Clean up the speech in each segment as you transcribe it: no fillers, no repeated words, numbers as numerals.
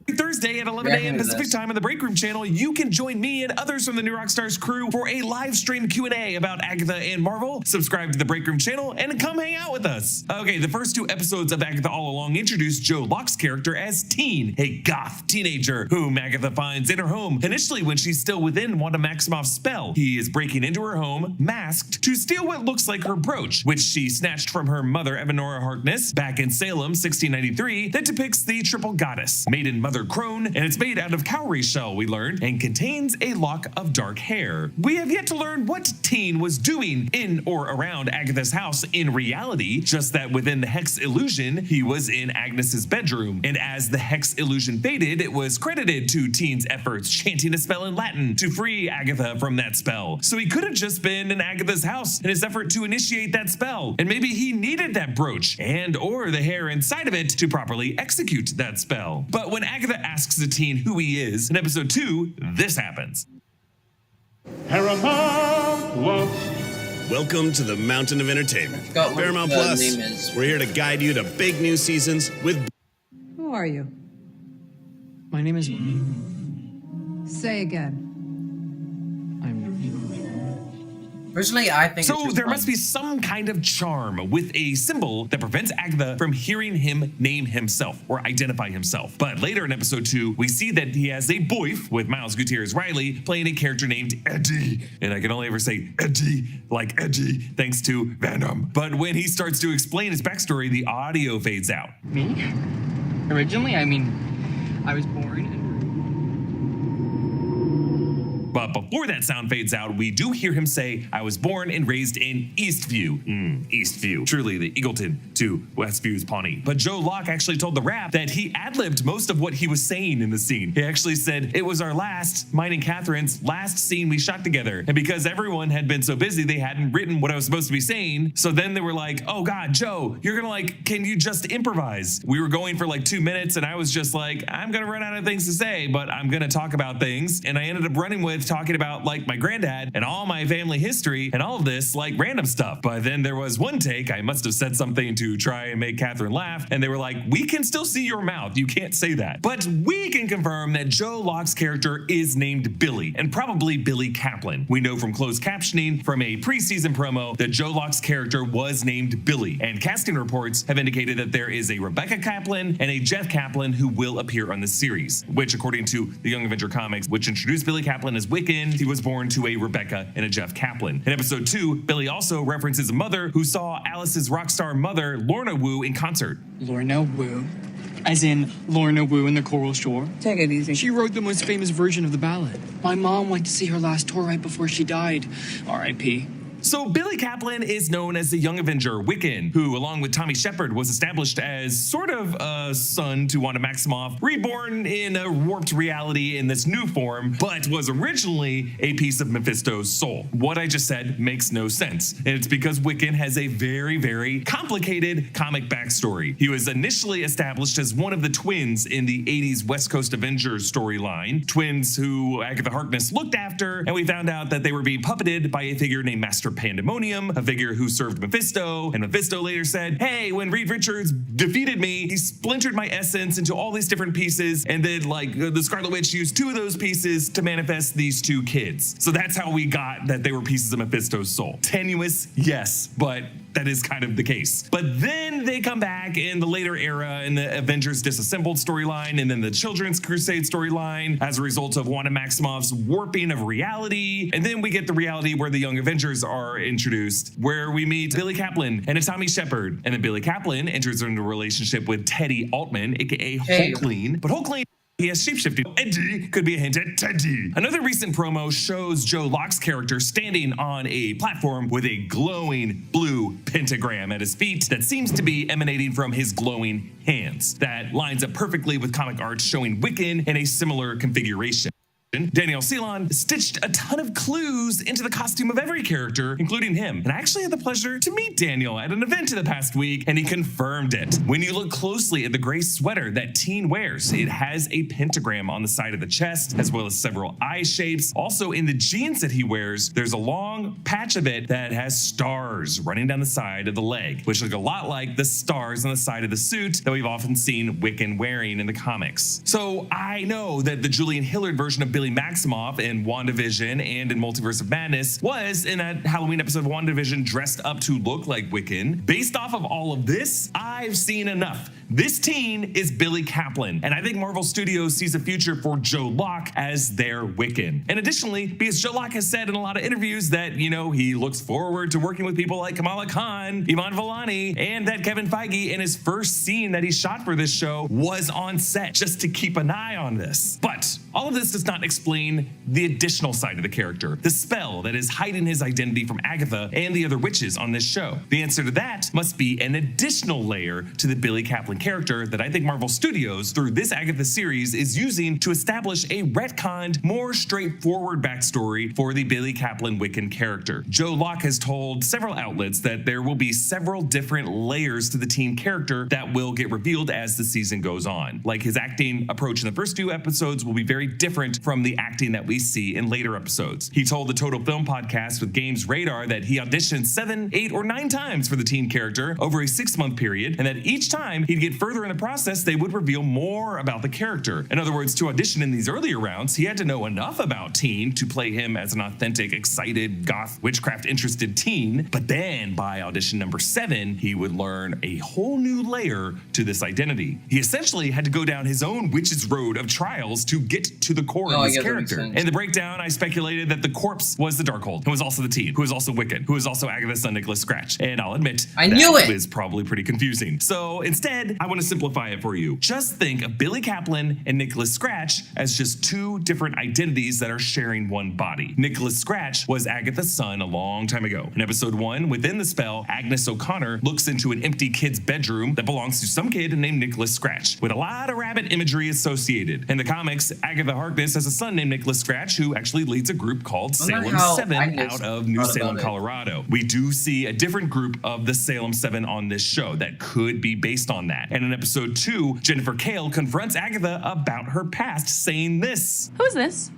Thursday at 11 a.m. Pacific time on the Break Room channel, you can join me and others from the New Rockstars crew for a live stream Q&A about Agatha and Marvel. Subscribe to the Break Room channel and come hang out with us. Okay, the first two episodes of Agatha All Along introduced Joe Locke's character as Teen, a goth teenager whom Agatha finds in her home, initially when she's still within Wanda Maximoff's spell. He is breaking into her home, masked, to steal what looks like her brooch, which she snatched from her mother Evanora Harkness back in Salem, 1693, that depicts the triple goddess, Maiden Mother Crone, and it's made out of cowrie shell, we learned, and contains a lock of dark hair. We have yet to learn what Teen was doing in or around Agatha's house in reality, just that within the Hex illusion, he was in Agnes's bedroom, and as the Hex illusion faded, it was credited to Teen's efforts chanting a spell in Latin to free Agatha from that spell. So he could have just been in Agatha's house in his effort to initiate that spell, and maybe he needed that brooch and or the hair inside of it to properly execute that spell. But when Agatha asks the Teen who he is, in episode 2, this happens. Paramount Plus. Welcome to the Mountain of Entertainment. Paramount Plus. We're here to guide you to big new seasons with... Who are you? My name is... Say again. Personally, I think so. There must be some kind of charm with a symbol that prevents Agatha from hearing him name himself or identify himself. But later in episode 2, we see that he has a boif with Miles Gutierrez Riley playing a character named Eddie. And I can only ever say Eddie, like Eddie, thanks to Venom. But when he starts to explain his backstory, the audio fades out. Me? Originally, I was born and... But before that sound fades out, we do hear him say, I was born and raised in Eastview. Eastview. Truly the Eagleton to Westview's Pawnee. But Joe Locke actually told The Wrap that he ad-libbed most of what he was saying in the scene. He actually said, it was our mine and Catherine's last scene we shot together. And because everyone had been so busy, they hadn't written what I was supposed to be saying. So then they were like, oh God, Joe, you're gonna can you just improvise? We were going for 2 minutes and I was just like, I'm gonna run out of things to say, but I'm gonna talk about things. And I ended up running with talking about my granddad and all my family history and all of this random stuff. But then there was one take, I must have said something to try and make Catherine laugh, and they were like, we can still see your mouth, you can't say that. But we can confirm that Joe Locke's character is named Billy, and probably Billy Kaplan. We know from closed captioning from a preseason promo that Joe Locke's character was named Billy, and casting reports have indicated that there is a Rebecca Kaplan and a Jeff Kaplan who will appear on the series, which according to the Young Avenger comics, which introduced Billy Kaplan as Wiccan, he was born to a Rebecca and a Jeff Kaplan. In episode 2, Billy also references a mother who saw Alice's rock star mother, Lorna Wu, in concert. Lorna Wu? As in Lorna Wu in the Coral Shore? Take it easy. She wrote the most famous version of the ballad. My mom went to see her last tour right before she died. R.I.P. So Billy Kaplan is known as the Young Avenger Wiccan, who along with Tommy Shepard was established as sort of a son to Wanda Maximoff, reborn in a warped reality in this new form, but was originally a piece of Mephisto's soul. What I just said makes no sense, and it's because Wiccan has a very, very complicated comic backstory. He was initially established as one of the twins in the 80s West Coast Avengers storyline, twins who Agatha Harkness looked after, and we found out that they were being puppeted by a figure named Master Pandemonium, a figure who served Mephisto, and Mephisto later said, hey, when Reed Richards defeated me, he splintered my essence into all these different pieces, and then the Scarlet Witch used 2 of those pieces to manifest these 2 kids. So that's how we got that they were pieces of Mephisto's soul. Tenuous, yes, but that is kind of the case. But then they come back in the later era in the Avengers Disassembled storyline and then the Children's Crusade storyline as a result of Wanda Maximoff's warping of reality. And then we get the reality where the Young Avengers are introduced, where we meet Billy Kaplan and Tommy Shepard. And then Billy Kaplan enters into a relationship with Teddy Altman, aka Hulkling. But Hulkling, he has shapeshifting. Eddie could be a hint at Teddy. Another recent promo shows Joe Locke's character standing on a platform with a glowing blue pentagram at his feet that seems to be emanating from his glowing hands. That lines up perfectly with comic art showing Wiccan in a similar configuration. Danielle Ceylon stitched a ton of clues into the costume of every character, including him. And I actually had the pleasure to meet Daniel at an event in the past week, and he confirmed it. When you look closely at the gray sweater that Teen wears, it has a pentagram on the side of the chest, as well as several eye shapes. Also, in the jeans that he wears, there's a long patch of it that has stars running down the side of the leg, which look a lot like the stars on the side of the suit that we've often seen Wiccan wearing in the comics. So I know that the Julian Hilliard version of Billy Maximoff in WandaVision and in Multiverse of Madness was in that Halloween episode of WandaVision dressed up to look like Wiccan. Based off of all of this, I've seen enough. This teen is Billy Kaplan, and I think Marvel Studios sees a future for Joe Locke as their Wiccan. And additionally, because Joe Locke has said in a lot of interviews that, he looks forward to working with people like Kamala Khan, Iman Vellani, and that Kevin Feige in his first scene that he shot for this show was on set just to keep an eye on this. But all of this does not explain the additional side of the character, the spell that is hiding his identity from Agatha and the other witches on this show. The answer to that must be an additional layer to the Billy Kaplan character that I think Marvel Studios, through this Agatha series, is using to establish a retconned, more straightforward backstory for the Billy Kaplan Wiccan character. Joe Locke has told several outlets that there will be several different layers to the teen character that will get revealed as the season goes on. Like his acting approach in the first few episodes will be very different from the acting that we see in later episodes. He told the Total Film podcast with Games Radar that he auditioned 7, 8, or 9 times for the teen character over a 6-month period, and that each time he'd get further in the process, they would reveal more about the character. In other words, to audition in these earlier rounds, he had to know enough about teen to play him as an authentic, excited, goth, witchcraft-interested teen, but then by audition number 7, he would learn a whole new layer to this identity. He essentially had to go down his own witch's road of trials to get to the core of his character. In the breakdown, I speculated that the corpse was the Darkhold, who was also the teen, who was also Wiccan, who was also Agatha's son Nicholas Scratch. And I'll admit, that was probably pretty confusing. So instead, I want to simplify it for you. Just think of Billy Kaplan and Nicholas Scratch as just 2 different identities that are sharing one body. Nicholas Scratch was Agatha's son a long time ago. In episode 1, within the spell, Agnes O'Connor looks into an empty kid's bedroom that belongs to some kid named Nicholas Scratch, with a lot of rabbit imagery associated. In the comics, Agatha Harkness has a son named Nicholas Scratch who actually leads a group called Salem 7 out of New Salem, Colorado. We do see a different group of the Salem 7 on this show that could be based on that. And in episode 2, Jennifer Kale confronts Agatha about her past, saying this. Who is this?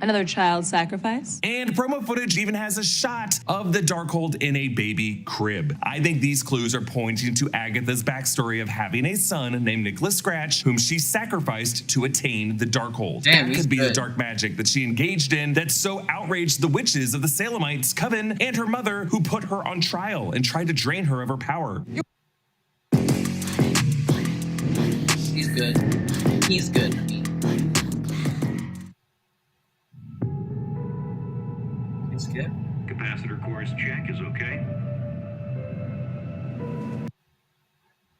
Another child sacrifice? And promo footage even has a shot of the Darkhold in a baby crib. I think these clues are pointing to Agatha's backstory of having a son named Nicholas Scratch, whom she sacrificed to attain the Darkhold. That could be the dark magic that she engaged in that so outraged the witches of the Salemites, Coven, and her mother, who put her on trial and tried to drain her of her power. He's good. He's good. Skip. Capacitor cores check is okay.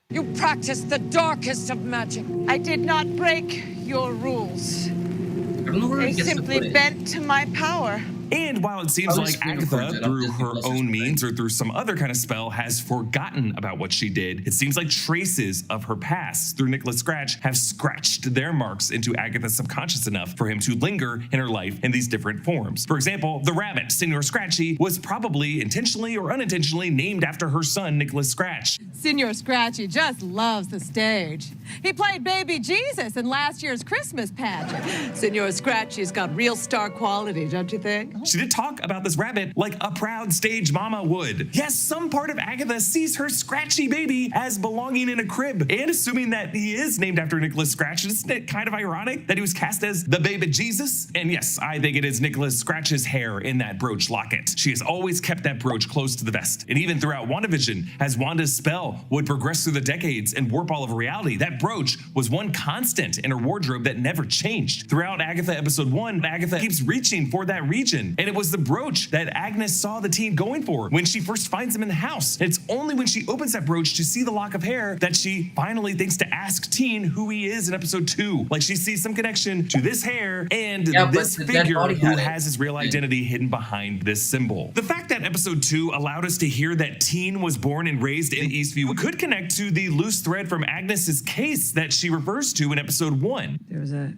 You practiced the darkest of magic. I did not break your rules. They simply bent to my power. And while it seems like Agatha, through her own means or through some other kind of spell, has forgotten about what she did, it seems like traces of her past through Nicholas Scratch have scratched their marks into Agatha's subconscious enough for him to linger in her life in these different forms. For example, the rabbit, Senor Scratchy, was probably intentionally or unintentionally named after her son, Nicholas Scratch. Senor Scratchy just loves the stage. He played baby Jesus in last year's Christmas pageant. Senor Scratchy's got real star quality, don't you think? She did talk about this rabbit like a proud stage mama would. Yes, some part of Agatha sees her Scratchy baby as belonging in a crib, and assuming that he is named after Nicholas Scratch, isn't it kind of ironic that he was cast as the baby Jesus? And yes, I think it is Nicholas Scratch's hair in that brooch locket. She has always kept that brooch close to the vest. And even throughout WandaVision, as Wanda's spell would progress through the decades and warp all of reality, that brooch was one constant in her wardrobe that never changed. Throughout Agatha episode 1, Agatha keeps reaching for that region. And it was the brooch that Agnes saw the teen going for when she first finds him in the house. And it's only when she opens that brooch to see the lock of hair that she finally thinks to ask teen who he is in episode 2. Like she sees some connection to this hair and this figure who has his real identity hidden behind this symbol. The fact that episode 2 allowed us to hear that teen was born and raised in Eastview could connect to the loose thread from Agnes's case that she refers to in episode 1. There was a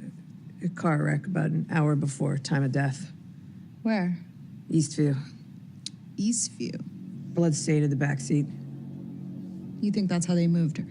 A car wreck about an hour before time of death. Where? Eastview. Eastview. Blood stain in the backseat. You think that's how they moved her?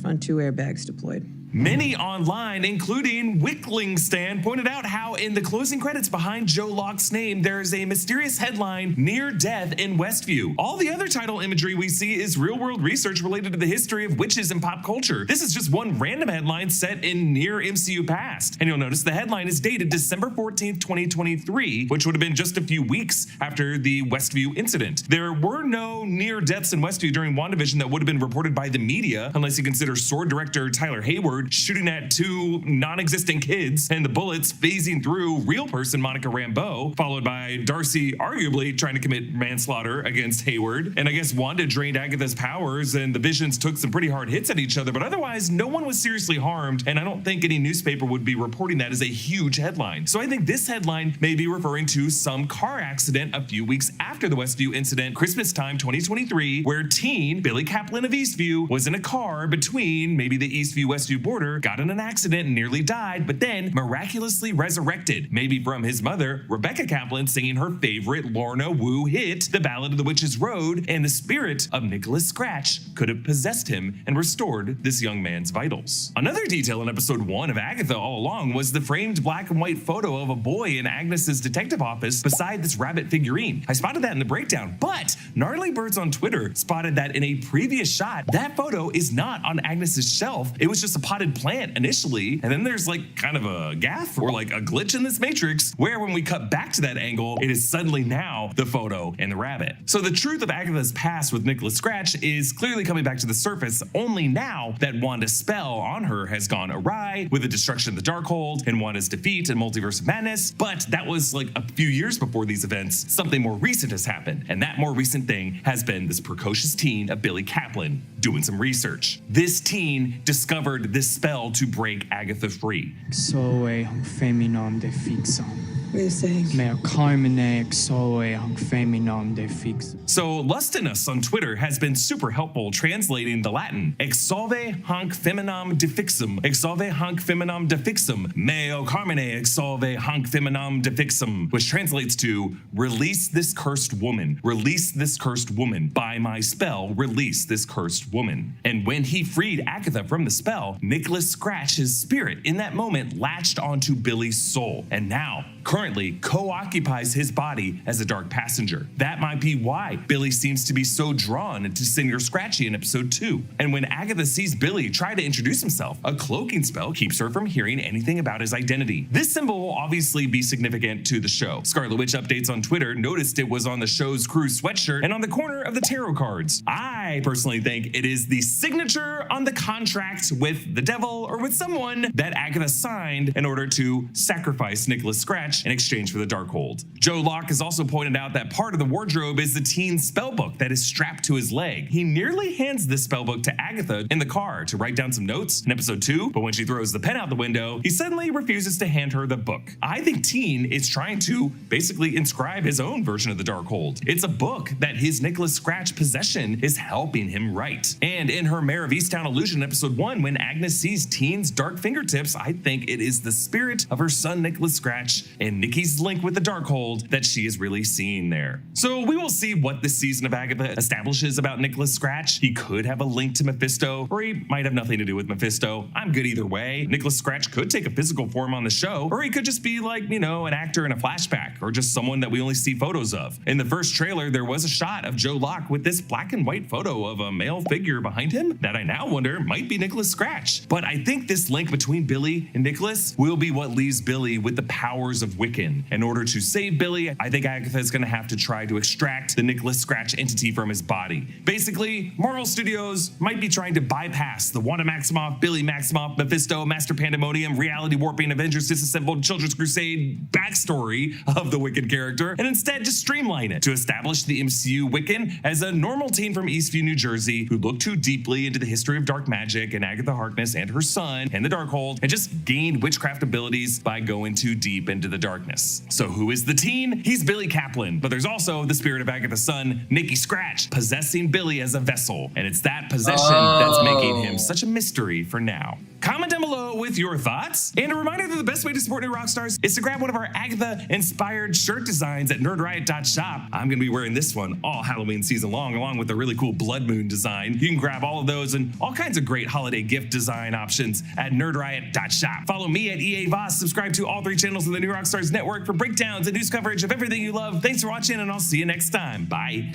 Front 2 airbags deployed. Many online, including Wickling Stan, pointed out how in the closing credits behind Joe Locke's name, there's a mysterious headline, Near Death in Westview. All the other title imagery we see is real-world research related to the history of witches in pop culture. This is just one random headline set in near MCU past. And you'll notice the headline is dated December 14th, 2023, which would have been just a few weeks after the Westview incident. There were no near deaths in Westview during WandaVision that would have been reported by the media, unless you consider Sword director Tyler Hayward shooting at 2 non-existent kids and the bullets phasing through real person Monica Rambeau, followed by Darcy arguably trying to commit manslaughter against Hayward. And I guess Wanda drained Agatha's powers and the Visions took some pretty hard hits at each other, but otherwise no one was seriously harmed, and I don't think any newspaper would be reporting that as a huge headline. So I think this headline may be referring to some car accident a few weeks after the Westview incident, Christmas time 2023, where teen Billy Kaplan of Eastview was in a car between maybe the Eastview-Westview border, got in an accident and nearly died, but then miraculously resurrected, maybe from his mother, Rebecca Kaplan, singing her favorite Lorna Woo hit, The Ballad of the Witch's Road, and the spirit of Nicholas Scratch could have possessed him and restored this young man's vitals. Another detail in episode 1 of Agatha all along was the framed black and white photo of a boy in Agnes's detective office beside this rabbit figurine. I spotted that in the breakdown, but Gnarly Birds on Twitter spotted that in a previous shot, that photo is not on Agnes's shelf. It was just a potted plant initially, and then there's like kind of a gaffe or like a glitch in this matrix where when we cut back to that angle, it is suddenly now the photo and the rabbit. So the truth of Agatha's past with Nicholas Scratch is clearly coming back to the surface only now that Wanda's spell on her has gone awry with the destruction of the Darkhold and Wanda's defeat in Multiverse of Madness, but that was like a few years before these events. Something more recent has happened, and that more recent thing has been this precocious teen of Billy Kaplan doing some research. This teen discovered this spell to break Agatha free. Xoe hung feminam de fixam. What are you saying? Mea carmine xoe hung feminam de fixam. So Lustinus on Twitter has been super helpful translating the Latin. Exsolve hanc feminam defixum. Exsolve hanc feminam defixum. Meo carmine exsolve hanc feminam defixum. Which translates to, release this cursed woman. Release this cursed woman. By my spell, release this cursed woman. And when he freed Agatha from the spell, Nicholas Scratch, his spirit, in that moment latched onto Billy's soul. And now, currently co-occupies his body as a dark passenger. That might be why Billy seems to be so drawn to Senior Scratchy in episode 2. And when Agatha sees Billy try to introduce himself, a cloaking spell keeps her from hearing anything about his identity. This symbol will obviously be significant to the show. Scarlet Witch Updates on Twitter noticed it was on the show's crew sweatshirt and on the corner of the tarot cards. I personally think it is the signature on the contract with the devil or with someone that Agatha signed in order to sacrifice Nicholas Scratch in exchange for the Darkhold. Joe Locke has also pointed out that part of the wardrobe is the teen's spellbook that is strapped to his leg. He nearly hands this spellbook to Agatha in the car to write down some notes in episode 2, but when she throws the pen out the window, he suddenly refuses to hand her the book. I think Teen is trying to basically inscribe his own version of the Darkhold. It's a book that his Nicholas Scratch possession is helping him write. And in her Mayor of Easttown illusion in episode 1, when Agnes sees Teen's dark fingertips, I think it is the spirit of her son Nicholas Scratch and Nikki's link with the Darkhold that she is really seeing there. So we will see what this season of Agatha establishes about Nicholas Scratch. He could have a link to Mephisto, or he might have nothing to do with Mephisto. I'm good either way. Nicholas Scratch could take a physical form on the show, or he could just be like, you know, an actor in a flashback, or just someone that we only see photos of. In the first trailer, there was a shot of Joe Locke with this black and white photo of a male figure behind him that I now wonder might be Nicholas Scratch. But I think this link between Billy and Nicholas will be what leaves Billy with the powers of Wiccan. In order to save Billy, I think Agatha is going to have to try to extract the Nicholas Scratch entity from his body. Basically, Marvel Studios might be trying to bypass the Wanda Maximoff, Billy Maximoff, Mephisto, Master Pandemonium, reality warping, Avengers Disassembled, Children's Crusade backstory of the Wiccan character, and instead just streamline it to establish the MCU Wiccan as a normal teen from Eastview, New Jersey, who looked too deeply into the history of dark magic and Agatha Harkness and her son and the Darkhold, and just gained witchcraft abilities by going too deep into the darkness. So who is the teen? He's Billy Kaplan, but there's also the spirit of Agatha's son, Nicky Scratch, possessing Billy as a vessel, and it's that possession that's making him such a mystery for now. Comment Comment down below with your thoughts. And a reminder that the best way to support New Rockstars is to grab one of our Agatha-inspired shirt designs at nerdriot.shop. I'm going to be wearing this one all Halloween season long, along with a really cool Blood Moon design. You can grab all of those and all kinds of great holiday gift design options at nerdriot.shop. Follow me at EA Voss. Subscribe to all 3 channels of the New Rockstars Network for breakdowns and news coverage of everything you love. Thanks for watching, and I'll see you next time. Bye.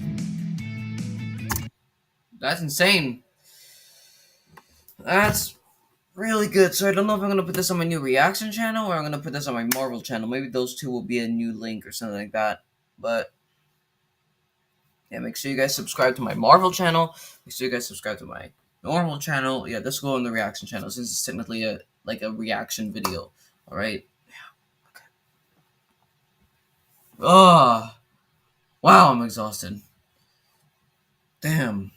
That's insane. That's really good. So I don't know if I'm going to put this on my new reaction channel or I'm going to put this on my Marvel channel. Maybe those two will be a new link or something like that. But yeah, make sure you guys subscribe to my Marvel channel. Make sure you guys subscribe to my normal channel. Yeah, this will go on the reaction channel since it's technically a reaction video. All right. Yeah. Okay. Oh, wow, I'm exhausted. Damn.